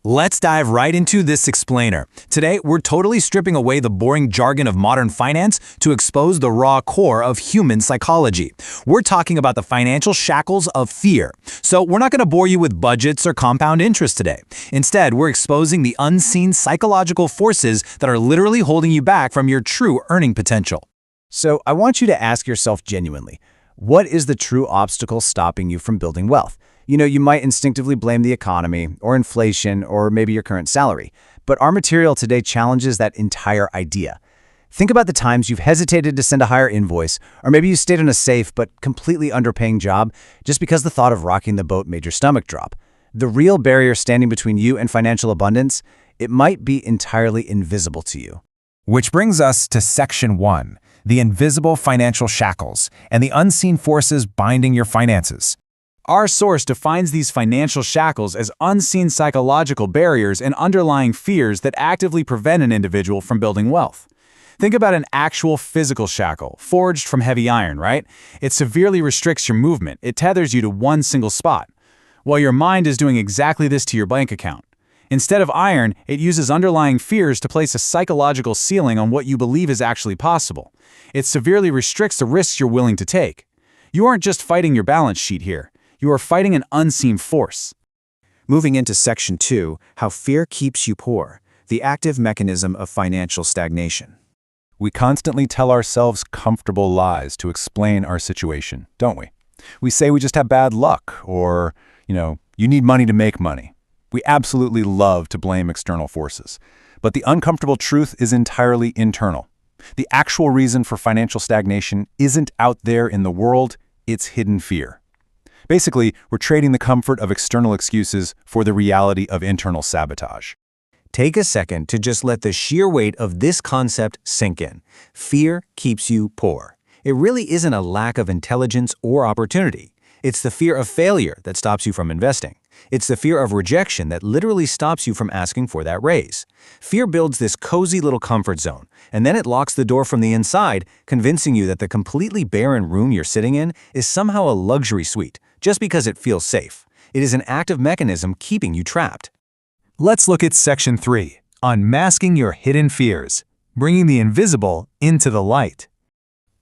Let's dive right into this explainer. Today, we're totally stripping away the boring jargon of modern finance to expose the raw core of human psychology. We're talking about the financial shackles of fear. So we're not going to bore you with budgets or compound interest today. Instead, we're exposing the unseen psychological forces that are literally holding you back from your true earning potential. So I want you to ask yourself genuinely, what is the true obstacle stopping you from building wealth? You might instinctively blame the economy or inflation or maybe your current salary. But our material today challenges that entire idea. Think about the times you've hesitated to send a higher invoice, or maybe you stayed in a safe but completely underpaying job just because the thought of rocking the boat made your stomach drop. The real barrier standing between you and financial abundance, it might be entirely invisible to you. Which brings us to Section 1, the invisible financial shackles and the unseen forces binding your finances. Our source defines these financial shackles as unseen psychological barriers and underlying fears that actively prevent an individual from building wealth. Think about an actual physical shackle, forged from heavy iron, right? It severely restricts your movement. It tethers you to one single spot. Well, your mind is doing exactly this to your bank account. Instead of iron, it uses underlying fears to place a psychological ceiling on what you believe is actually possible. It severely restricts the risks you're willing to take. You aren't just fighting your balance sheet here. You are fighting an unseen force. Moving into Section 2, how fear keeps you poor, the active mechanism of financial stagnation. We constantly tell ourselves comfortable lies to explain our situation, don't we? We say we just have bad luck, or, you need money to make money. We absolutely love to blame external forces. But the uncomfortable truth is entirely internal. The actual reason for financial stagnation isn't out there in the world, it's hidden fear. Basically, we're trading the comfort of external excuses for the reality of internal sabotage. Take a second to just let the sheer weight of this concept sink in. Fear keeps you poor. It really isn't a lack of intelligence or opportunity. It's the fear of failure that stops you from investing. It's the fear of rejection that literally stops you from asking for that raise. Fear builds this cozy little comfort zone, and then it locks the door from the inside, convincing you that the completely barren room you're sitting in is somehow a luxury suite, just because it feels safe. It is an active mechanism keeping you trapped. Let's look at Section 3, unmasking your hidden fears, bringing the invisible into the light.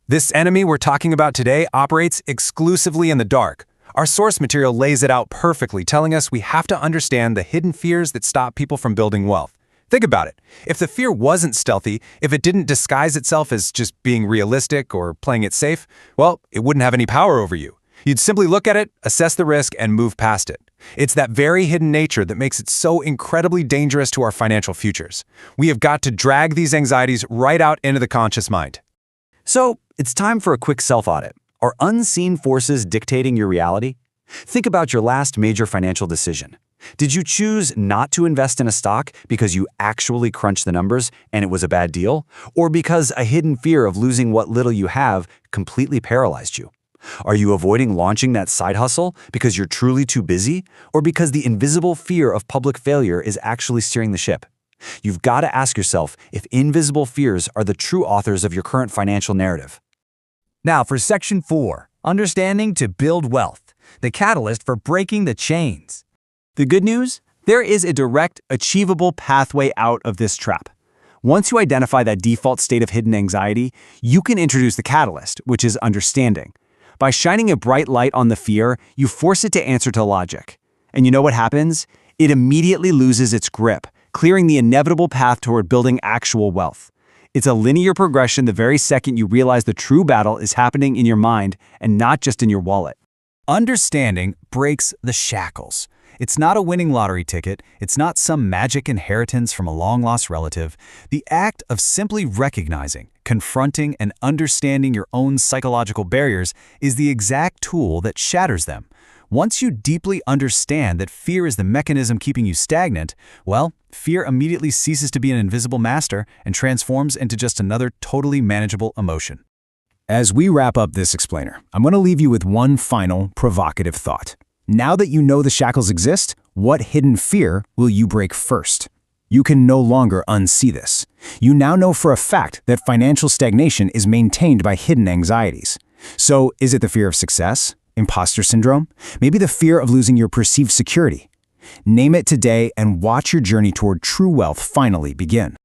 This enemy we're talking about today operates exclusively in the dark. Our source material lays it out perfectly, telling us we have to understand the hidden fears that stop people from building wealth. Think about it. If the fear wasn't stealthy, if it didn't disguise itself as just being realistic or playing it safe, well, it wouldn't have any power over you. You'd simply look at it, assess the risk, and move past it. It's that very hidden nature that makes it so incredibly dangerous to our financial futures. We have got to drag these anxieties right out into the conscious mind. So, it's time for a quick self-audit. Are unseen forces dictating your reality? Think about your last major financial decision. Did you choose not to invest in a stock because you actually crunched the numbers and it was a bad deal? Or because a hidden fear of losing what little you have completely paralyzed you? Are you avoiding launching that side hustle because you're truly too busy, or because the invisible fear of public failure is actually steering the ship? You've got to ask yourself if invisible fears are the true authors of your current financial narrative. Now for Section 4, understanding to build wealth, the catalyst for breaking the chains. The good news? There is a direct, achievable pathway out of this trap. Once you identify that default state of hidden anxiety, you can introduce the catalyst, which is understanding. By shining a bright light on the fear, you force it to answer to logic. And you know what happens? It immediately loses its grip, clearing the inevitable path toward building actual wealth. It's a linear progression the very second you realize the true battle is happening in your mind and not just in your wallet. Understanding breaks the shackles. It's not a winning lottery ticket. It's not some magic inheritance from a long-lost relative. The act of simply recognizing, confronting, and understanding your own psychological barriers is the exact tool that shatters them. Once you deeply understand that fear is the mechanism keeping you stagnant, well, fear immediately ceases to be an invisible master and transforms into just another totally manageable emotion. As we wrap up this explainer, I'm going to leave you with one final provocative thought. Now that you know the shackles exist, what hidden fear will you break first? You can no longer unsee this. You now know for a fact that financial stagnation is maintained by hidden anxieties. So, is it the fear of success? Imposter syndrome? Maybe the fear of losing your perceived security? Name it today and watch your journey toward true wealth finally begin.